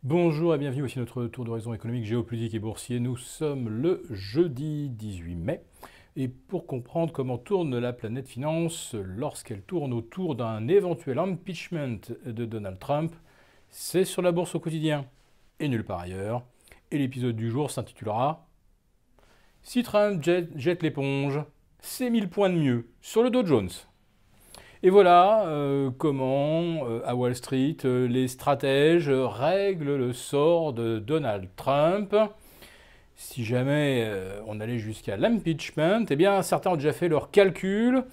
Bonjour et bienvenue, voici notre tour d'horizon économique, géopolitique et boursier. Nous sommes le jeudi 18 mai. Et pour comprendre comment tourne la planète finance lorsqu'elle tourne autour d'un éventuel impeachment de Donald Trump, c'est sur la bourse au quotidien et nulle part ailleurs. Et l'épisode du jour s'intitulera Si Trump jette l'éponge, c'est 1000 points de mieux sur le Dow Jones. Et voilà comment, à Wall Street, les stratèges règlent le sort de Donald Trump. Si jamais on allait jusqu'à l'impeachment, eh bien, certains ont déjà fait leurs calculs.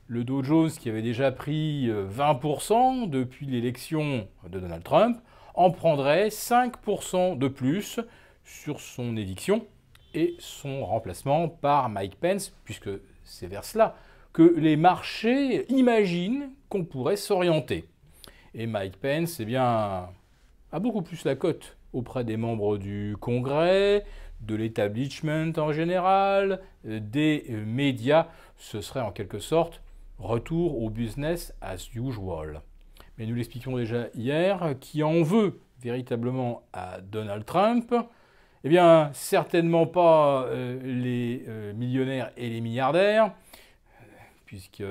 Le Dow Jones, qui avait déjà pris 20% depuis l'élection de Donald Trump, en prendrait 5% de plus sur son éviction et son remplacement par Mike Pence, puisque c'est vers cela que les marchés imaginent qu'on pourrait s'orienter. Et Mike Pence, eh bien, a beaucoup plus la cote auprès des membres du Congrès, de l'establishment en général, des médias. Ce serait en quelque sorte retour au business as usual. Mais nous l'expliquions déjà hier, qui en veut véritablement à Donald Trump? Eh bien, certainement pas les millionnaires et les milliardaires, puisque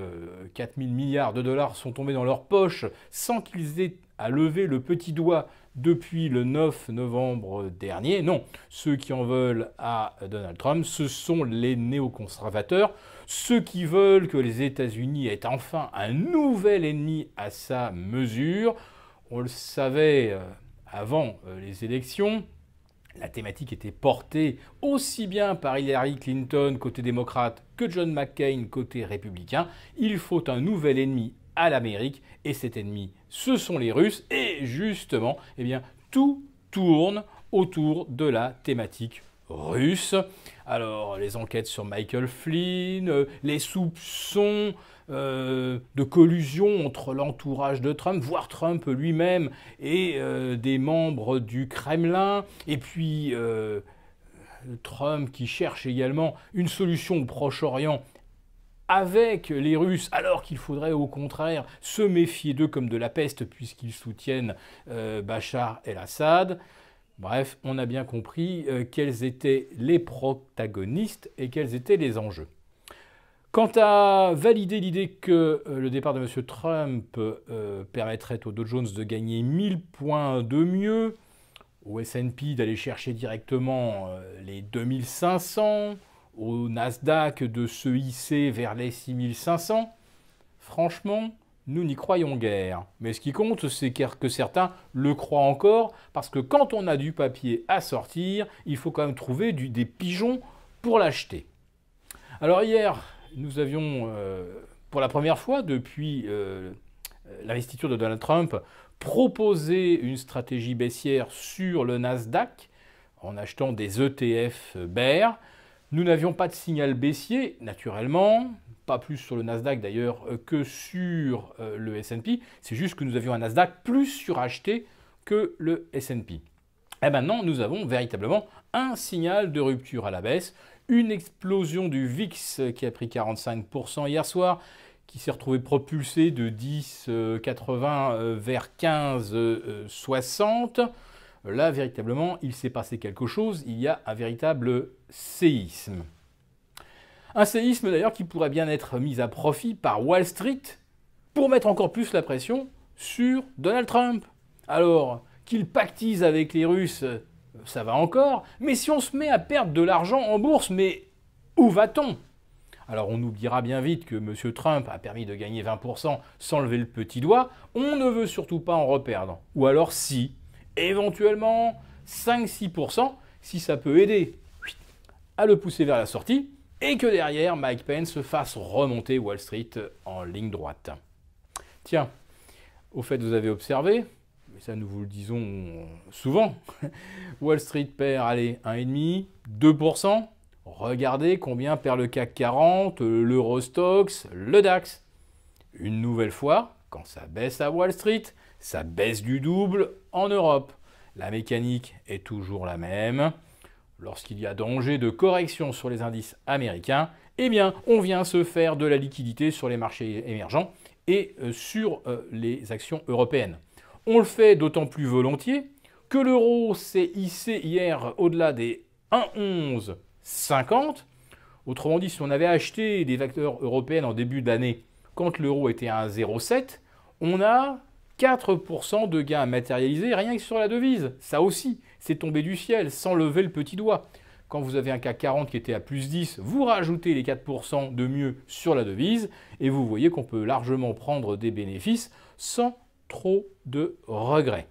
4 000 milliards de dollars sont tombés dans leur poche sans qu'ils aient à lever le petit doigt depuis le 9 novembre dernier. Non, ceux qui en veulent à Donald Trump, ce sont les néoconservateurs, ceux qui veulent que les États-Unis aient enfin un nouvel ennemi à sa mesure. On le savait avant les élections. La thématique était portée aussi bien par Hillary Clinton côté démocrate que John McCain côté républicain. Il faut un nouvel ennemi à l'Amérique et cet ennemi, ce sont les Russes. Et justement, eh bien, tout tourne autour de la thématique russe. Alors, les enquêtes sur Michael Flynn, les soupçons de collusion entre l'entourage de Trump, voire Trump lui-même et des membres du Kremlin, et puis Trump qui cherche également une solution au Proche-Orient avec les Russes, alors qu'il faudrait au contraire se méfier d'eux comme de la peste puisqu'ils soutiennent Bachar el-Assad. Bref, on a bien compris quels étaient les protagonistes et quels étaient les enjeux. Quant à valider l'idée que le départ de M. Trump permettrait au Dow Jones de gagner 1000 points de mieux, au S&P d'aller chercher directement les 2500, au Nasdaq de se hisser vers les 6500, franchement, nous n'y croyons guère. Mais ce qui compte, c'est que certains le croient encore, parce que quand on a du papier à sortir, il faut quand même trouver des pigeons pour l'acheter. Alors hier, nous avions, pour la première fois depuis l'investiture de Donald Trump, proposé une stratégie baissière sur le Nasdaq en achetant des ETF bear. Nous n'avions pas de signal baissier, naturellement, pas plus sur le Nasdaq d'ailleurs que sur le S&P. C'est juste que nous avions un Nasdaq plus suracheté que le S&P. Et maintenant, nous avons véritablement un signal de rupture à la baisse, une explosion du VIX qui a pris 45% hier soir, qui s'est retrouvé propulsé de 10,80 vers 15,60. Là, véritablement, il s'est passé quelque chose, il y a un véritable séisme. Un séisme d'ailleurs qui pourrait bien être mis à profit par Wall Street pour mettre encore plus la pression sur Donald Trump. Alors, qu'il pactise avec les Russes, ça va encore, mais si on se met à perdre de l'argent en bourse, mais où va-t-on? Alors on oubliera bien vite que M. Trump a permis de gagner 20% sans lever le petit doigt, on ne veut surtout pas en reperdre. Ou alors si, éventuellement 5-6%, si ça peut aider à le pousser vers la sortie, et que derrière Mike Pence fasse remonter Wall Street en ligne droite. Tiens, au fait vous avez observé, mais ça nous vous le disons souvent, Wall Street perd, allez, 1,5%, 2%. Regardez combien perd le CAC 40, l'Eurostoxx, le DAX. Une nouvelle fois, quand ça baisse à Wall Street, ça baisse du double en Europe. La mécanique est toujours la même. Lorsqu'il y a danger de correction sur les indices américains, eh bien, on vient se faire de la liquidité sur les marchés émergents et sur les actions européennes. On le fait d'autant plus volontiers que l'euro s'est hissé hier au-delà des 1,1150. Autrement dit, si on avait acheté des valeurs européennes en début d'année quand l'euro était à 1,07, on a 4% de gains matérialisés rien que sur la devise. Ça aussi, c'est tombé du ciel sans lever le petit doigt. Quand vous avez un CAC 40 qui était à plus 10, vous rajoutez les 4% de mieux sur la devise et vous voyez qu'on peut largement prendre des bénéfices sans trop de regrets.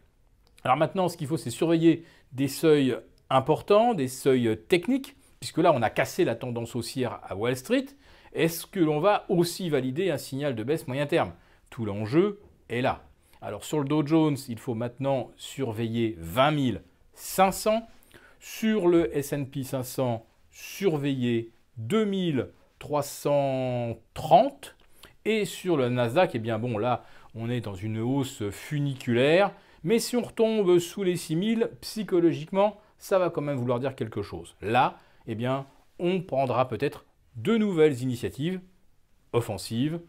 Alors maintenant, ce qu'il faut, c'est surveiller des seuils importants, des seuils techniques, puisque là, on a cassé la tendance haussière à Wall Street. Est-ce que l'on va aussi valider un signal de baisse moyen terme? Tout l'enjeu est là. Alors sur le Dow Jones, il faut maintenant surveiller 20 500. Sur le S&P 500, surveiller 2330. Et sur le Nasdaq, eh bien bon, là, on est dans une hausse funiculaire. Mais si on retombe sous les 6000, psychologiquement, ça va quand même vouloir dire quelque chose. Là, eh bien, on prendra peut-être de nouvelles initiatives offensives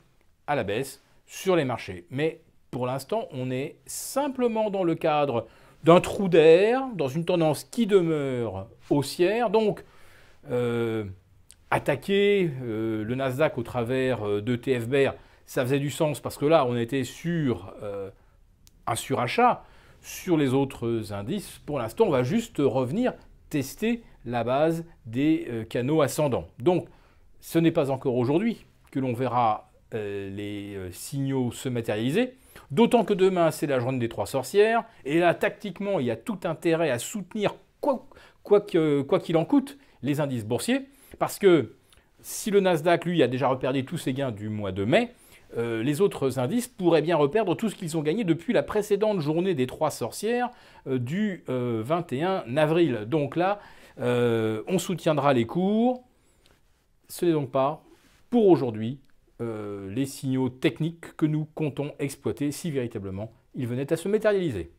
à la baisse sur les marchés. Mais pour l'instant, on est simplement dans le cadre d'un trou d'air, dans une tendance qui demeure haussière. Donc, attaquer le Nasdaq au travers d'ETF bear, ça faisait du sens parce que là, on était sur un surachat. Sur les autres indices, pour l'instant, on va juste revenir tester la base des canaux ascendants. Donc, ce n'est pas encore aujourd'hui que l'on verra les signaux se matérialiser, d'autant que demain, c'est la journée des trois sorcières, et là, tactiquement, il y a tout intérêt à soutenir, quoi qu'il en coûte, les indices boursiers, parce que si le Nasdaq, lui, a déjà reperdu tous ses gains du mois de mai, les autres indices pourraient bien reperdre tout ce qu'ils ont gagné depuis la précédente journée des trois sorcières du 21 avril. Donc là, on soutiendra les cours. Ce n'est donc pas, pour aujourd'hui, les signaux techniques que nous comptons exploiter si véritablement ils venaient à se matérialiser.